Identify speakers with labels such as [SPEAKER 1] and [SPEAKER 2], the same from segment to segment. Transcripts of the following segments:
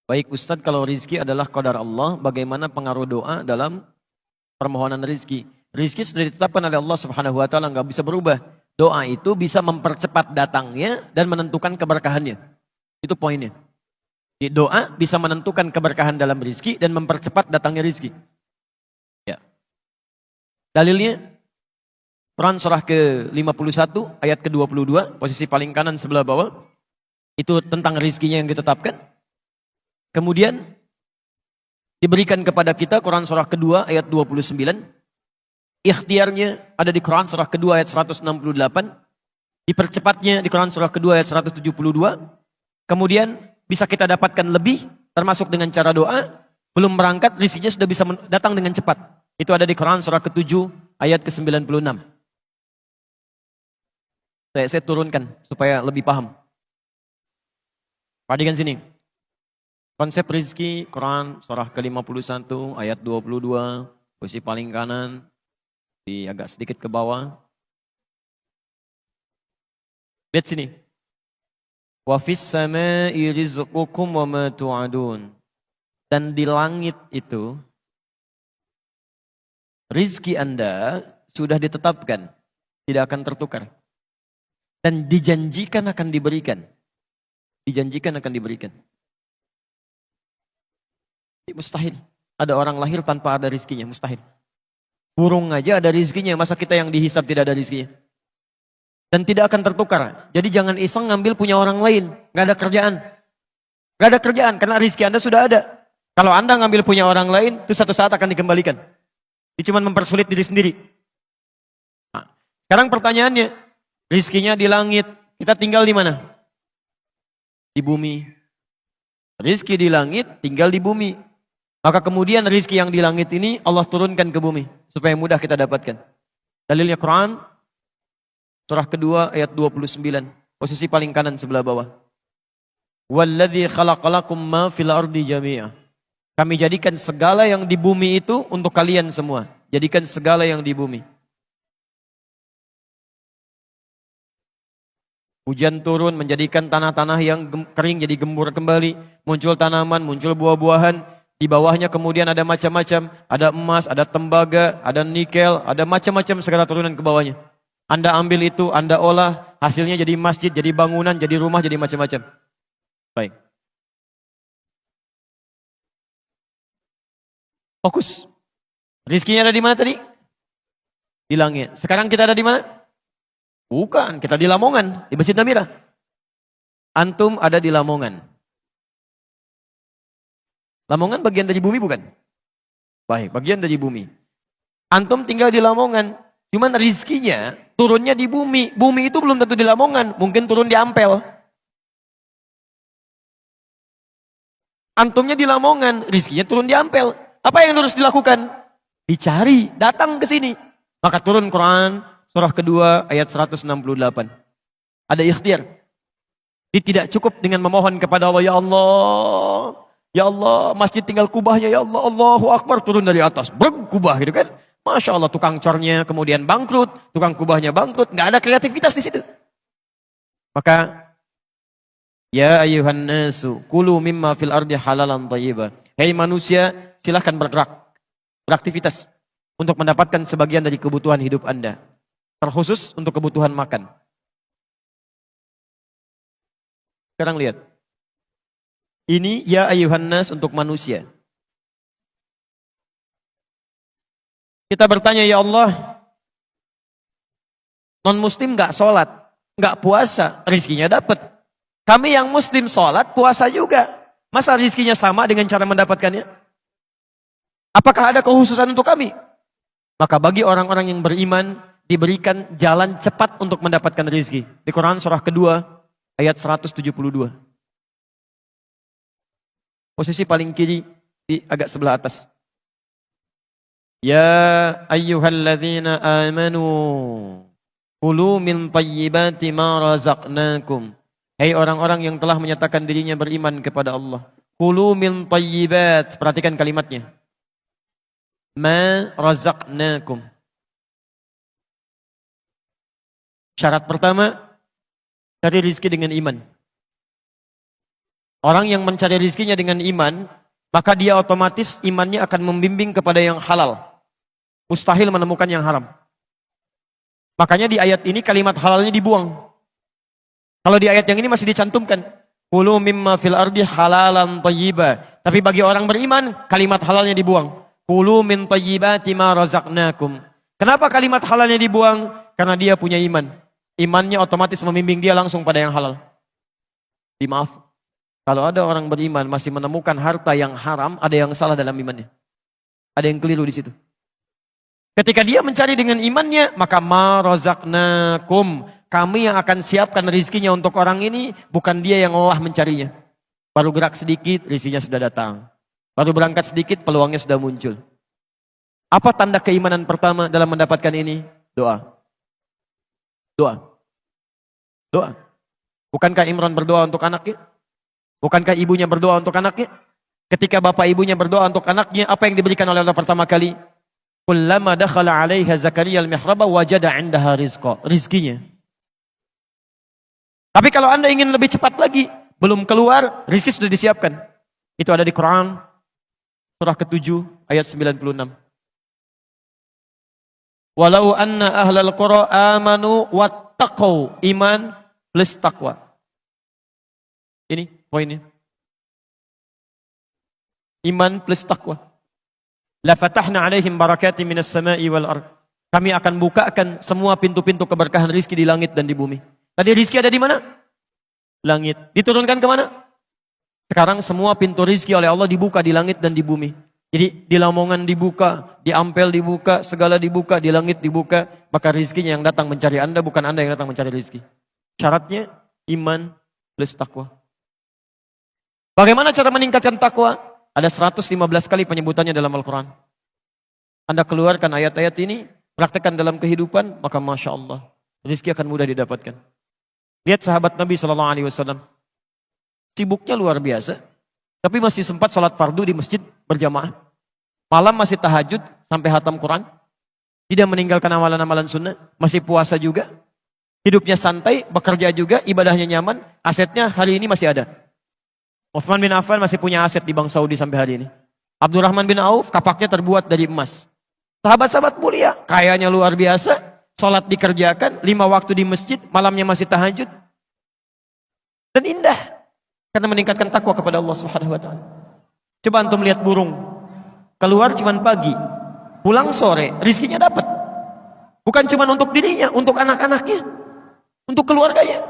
[SPEAKER 1] Baik Ustadz, kalau rizki adalah qadar Allah, bagaimana pengaruh doa dalam permohonan rizki? Rizki sudah ditetapkan oleh Allah Subhanahu wa taala, nggak bisa berubah. Doa itu bisa mempercepat datangnya dan menentukan keberkahannya. Itu poinnya. Di doa bisa menentukan keberkahan dalam rizki dan mempercepat datangnya rizki. Ya. Dalilnya Quran surah ke-51 ayat ke-22, posisi paling kanan sebelah bawah. Itu tentang rizkinya yang ditetapkan. Kemudian diberikan kepada kita Quran surah kedua ayat 29. Ikhtiarnya ada di Quran surah kedua ayat 168. Dipercepatnya di Quran surah kedua ayat 172. Kemudian bisa kita dapatkan lebih, termasuk dengan cara doa. Belum berangkat, rizkinya sudah bisa datang dengan cepat. Itu ada di Quran surah ke-7 ayat ke-96. Saya turunkan supaya lebih paham. Perhatikan sini. Konsep rizki, Quran surah ke-51 ayat 22, posisi paling kanan, di agak sedikit ke bawah. Lihat sini. Wa fis samai rizqukum wa ma tu'adun. Dan di langit itu rizki Anda sudah ditetapkan, tidak akan tertukar. Dan dijanjikan akan diberikan. Dijanjikan akan diberikan. Mustahil. Ada orang lahir tanpa ada rizkinya, mustahil. Burung aja ada rizkinya, masa kita yang dihisab tidak ada rizkinya? Dan tidak akan tertukar. Jadi jangan iseng ngambil punya orang lain. Gak ada kerjaan. Gak ada kerjaan, karena rizki Anda sudah ada. Kalau Anda ngambil punya orang lain, itu satu saat akan dikembalikan. Itu cuma mempersulit diri sendiri. Nah, sekarang pertanyaannya, rizkinya di langit, kita tinggal di mana? Di bumi. Rizki di langit, tinggal di bumi. Maka kemudian rizki yang di langit ini Allah turunkan ke bumi. Supaya mudah kita dapatkan. Dalilnya Quran, surah kedua ayat 29. Posisi paling kanan sebelah bawah. Walladzi khalaqalakum ma fil ardi jami'a. Kami jadikan segala yang di bumi itu untuk kalian semua. Jadikan segala yang di bumi. Hujan turun menjadikan tanah-tanah yang kering jadi gembur kembali. Muncul tanaman, muncul buah-buahan. Di bawahnya kemudian ada macam-macam. Ada emas, ada tembaga, ada nikel, ada macam-macam segala turunan ke bawahnya. Anda ambil itu, Anda olah. Hasilnya jadi masjid, jadi bangunan, jadi rumah, jadi macam-macam. Baik. Fokus. Rizkinya ada di mana tadi? Di langit. Sekarang kita ada di mana? Bukan, kita di Lamongan, di Masjid Namira. Antum ada di Lamongan. Lamongan bagian dari bumi bukan? Baik, bagian dari bumi. Antum tinggal di Lamongan, cuman rizkinya turunnya di bumi. Bumi itu belum tentu di Lamongan, mungkin turun di Ampel. Antumnya di Lamongan, rizkinya turun di Ampel. Apa yang harus dilakukan? Dicari, datang ke sini. Maka turun Quran, surah kedua ayat 168. Ada ikhtiar. Dia tidak cukup dengan memohon kepada Allah, ya Allah. Ya Allah, masjid tinggal kubahnya, ya Allah, Allahu Akbar, turun dari atas. Breg, kubah gitu kan. Masya Allah, tukang cornya kemudian bangkrut, tukang kubahnya bangkrut. Nggak ada kreativitas di situ. Maka, ya ayuhan nasu, kulu mimma fil ardi halalan thayyibah. Hei manusia, silahkan bergerak, beraktivitas untuk mendapatkan sebagian dari kebutuhan hidup Anda. Terkhusus untuk kebutuhan makan. Sekarang lihat. Ini ya ayuhan nas untuk manusia. Kita bertanya, ya Allah, non-muslim gak sholat, gak puasa, rizkinya dapat. Kami yang muslim sholat, puasa juga. Masa rizkinya sama dengan cara mendapatkannya? Apakah ada kekhususan untuk kami? Maka bagi orang-orang yang beriman, diberikan jalan cepat untuk mendapatkan rizki. Di Quran surah kedua, ayat 172. Posisi paling kiri, di agak sebelah atas. Ya ayyuhalladzina amanu kulu min tayyibati ma razaqnakum. Hai orang-orang yang telah menyatakan dirinya beriman kepada Allah. Kulu min tayyibat. Perhatikan kalimatnya. Ma razaqnakum. Syarat pertama, cari rizki dengan iman. Orang yang mencari rizkinya dengan iman, maka dia otomatis imannya akan membimbing kepada yang halal. Mustahil menemukan yang haram. Makanya di ayat ini kalimat halalnya dibuang. Kalau di ayat yang ini masih dicantumkan, kulu mimma fil ardi halalan thayyiba. Tapi bagi orang beriman, kalimat halalnya dibuang. Kulu min thayyibati ma razaqnakum. Kenapa kalimat halalnya dibuang? Karena dia punya iman. Imannya otomatis membimbing dia langsung pada yang halal. Dimaaf. Kalau ada orang beriman masih menemukan harta yang haram, ada yang salah dalam imannya. Ada yang keliru di situ. Ketika dia mencari dengan imannya, maka ma razaqnakum. Kami yang akan siapkan rizkinya untuk orang ini, bukan dia yang lelah mencarinya. Baru gerak sedikit, rizkinya sudah datang. Baru berangkat sedikit, peluangnya sudah muncul. Apa tanda keimanan pertama dalam mendapatkan ini? Doa. Doa. Doa. Bukankah Imran berdoa untuk anaknya? Bukankah ibunya berdoa untuk anaknya? Ketika bapak ibunya berdoa untuk anaknya, apa yang diberikan oleh Allah pertama kali? Kullama dakhala 'alaiha Zakaria al-mihraba wajada 'indaha rizqa. Rizkinya. Tapi kalau Anda ingin lebih cepat lagi, belum keluar, rizki sudah disiapkan. Itu ada di Quran surah ke-7 ayat 96. Walau anna ahlal qura amanu wattaqau, iman plus takwa. Ini poinnya. Iman plus takwa. La fatahna alaihim barakatin minas sama'i wal ard. Kami akan bukakan semua pintu-pintu keberkahan rizki di langit dan di bumi. Tadi rizki ada di mana? Langit. Diturunkan ke mana? Sekarang semua pintu rizki oleh Allah dibuka di langit dan di bumi. Jadi di Lamongan dibuka, di Ampel dibuka, segala dibuka, di langit dibuka. Maka rizkinya yang datang mencari Anda, bukan Anda yang datang mencari rizki. Syaratnya iman plus takwa. Bagaimana cara meningkatkan takwa? Ada 115 kali penyebutannya dalam Al-Quran. Anda keluarkan ayat-ayat ini, praktekkan dalam kehidupan, maka Masya Allah, rizki akan mudah didapatkan. Lihat sahabat Nabi SAW. Sibuknya luar biasa. Tapi masih sempat salat fardu di masjid berjamaah. Malam masih tahajud sampai hatam Quran. Tidak meninggalkan amalan-amalan sunnah. Masih puasa juga. Hidupnya santai, bekerja juga, ibadahnya nyaman. Asetnya hari ini masih ada. Utsman bin Affan masih punya aset di Bank Saudi sampai hari ini. Abdurrahman bin Auf kapaknya terbuat dari emas. Sahabat-sahabat mulia, kayanya luar biasa. Salat dikerjakan, 5 waktu di masjid, malamnya masih tahajud. Dan indah. Karena meningkatkan takwa kepada Allah Subhanahu wa taala. Coba antum lihat burung. Keluar cuman pagi, pulang sore, rizkinya dapat. Bukan cuma untuk dirinya, untuk anak-anaknya, untuk keluarganya.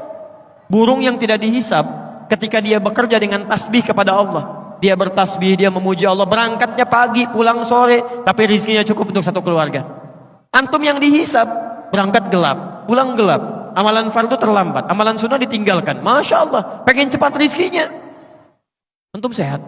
[SPEAKER 1] Burung yang tidak dihisab, ketika dia bekerja dengan tasbih kepada Allah, dia bertasbih, dia memuji Allah, berangkatnya pagi, pulang sore, tapi rizkinya cukup untuk satu keluarga. Antum yang dihisab, berangkat gelap, pulang gelap. Amalan fardu terlambat, amalan sunnah ditinggalkan. Masya Allah, pengen cepat rizkinya. Antum sehat.